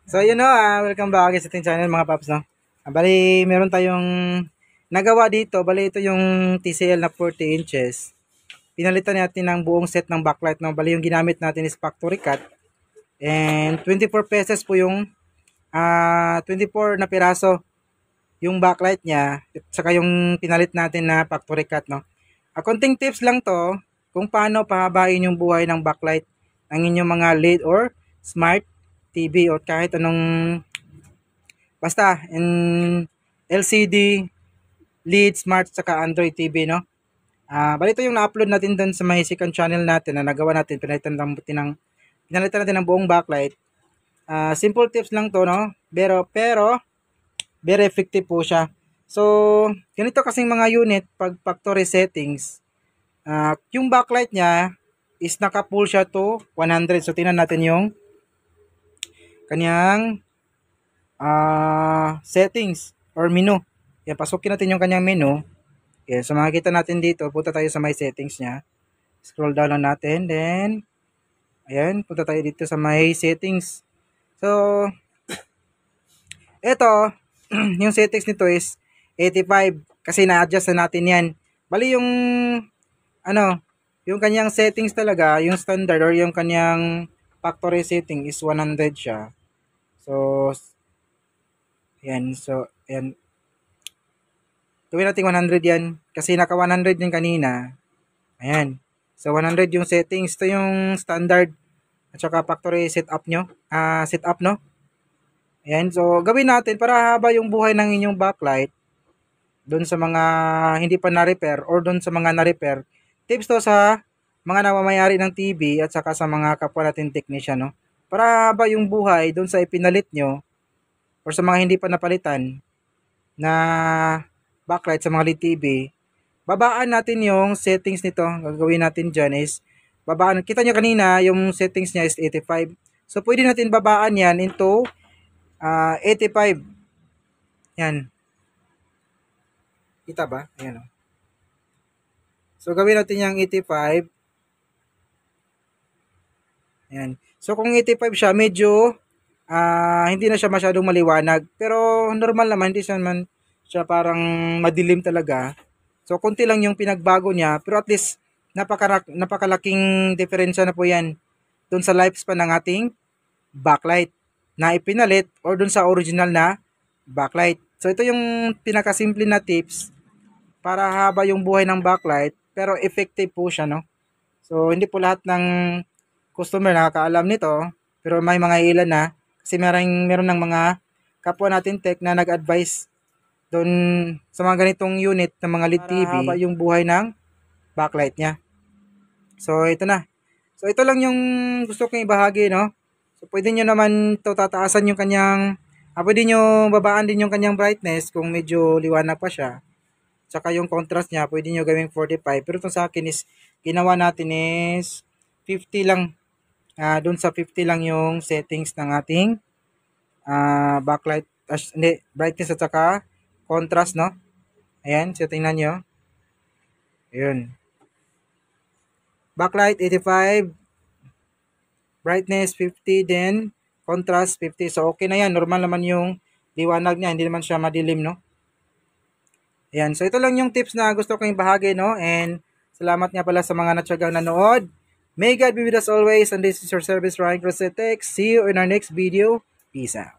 So, welcome back sa ating channel mga paps, no? Bali, meron tayong nagawa dito. Bali, ito yung TCL na 40 inches. Pinalitan natin ng buong set ng backlight, no? Bali, yung ginamit natin is factory cut. And 24 pesos po yung 24 na piraso yung backlight niya. At saka yung pinalit natin na factory cut, no? Konting tips lang to kung paano pahabain yung buhay ng backlight ng inyong mga LED or smart TV o kahit anong basta LCD, LED, smart, saka Android TV, no? Bali ito yung na-upload natin doon sa may second channel natin na nagawa natin, pinalitan natin ng buong backlight. Simple tips lang to, no? Pero very effective po siya. So, ganito kasing mga unit pag factory settings, yung backlight niya is naka-full siya to 100. So, tingnan natin yung kanyang settings or menu. Yan, pasukin natin yung kanyang menu. Yan, so makikita natin dito, punta tayo sa may settings niya. Scroll down lang natin, then ayan, punta tayo dito sa may settings. So, eto, yung settings nito is 85 kasi na-adjust na natin yan. Bali yung yung kanyang settings talaga, yung standard or yung kanyang factory setting is 100 siya. So, ayan, gawin natin 100 yan. Kasi naka 100 din kanina. Ayan. So, 100 yung settings. Ito yung standard at saka factory setup nyo. Setup, no? Ayan. So, gawin natin para haba yung buhay ng inyong backlight doon sa mga hindi pa na-repair or doon sa mga na-repair. Tips to sa mga namamayari ng TV at saka sa mga kapwa natin technician, no? Para haba yung buhay doon sa ipinalit nyo or sa mga hindi pa napalitan na backlight sa mga LED TV, babaan natin yung settings nito. Gagawin natin dyan is, babaan. Kita nyo kanina, yung settings niya is 85. So, pwede natin babaan yan into 85. Yan. Kita ba? Ayan o. So, gawin natin yung 85. Ayan. So, kung 85 siya, medyo hindi na siya masyadong maliwanag. Pero, normal naman, hindi siya parang madilim talaga. So, konti lang yung pinagbago niya. Pero at least, napakalaking diferensya na po yan doon sa lifespan ng ating backlight na ipinalit or doon sa original na backlight. So, ito yung pinakasimple na tips para haba yung buhay ng backlight pero effective po siya, no? So, hindi po lahat ng customer nakakaalam nito pero may mga ilan na kasi meron ng mga kapwa natin tech na nag-advise doon sa mga ganitong unit ng mga LED TV para yung buhay ng backlight niya. So, ito na. So, ito lang yung gusto kong ibahagi, no? So, pwede nyo naman ito tataasan yung kanyang, pwede nyo babaan din yung kanyang brightness kung medyo liwanag pa siya. Tsaka yung contrast niya, pwede nyo gawing 45. Pero ito sa akin is, ginawa natin is 50 lang. Doon sa 50 lang yung settings ng ating backlight, brightness at saka contrast, no? Ayan, so tingnan nyo. Ayun. Backlight 85, brightness 50, then contrast 50. So, okay na yan. Normal naman yung liwanag niya. Hindi naman siya madilim, no? Ayan. So, ito lang yung tips na gusto kong ibahagi, no? And salamat nga pala sa mga natsagang nanood. May God be with us always. And this is your service, Ryan Crossetech. See you in our next video. Peace out.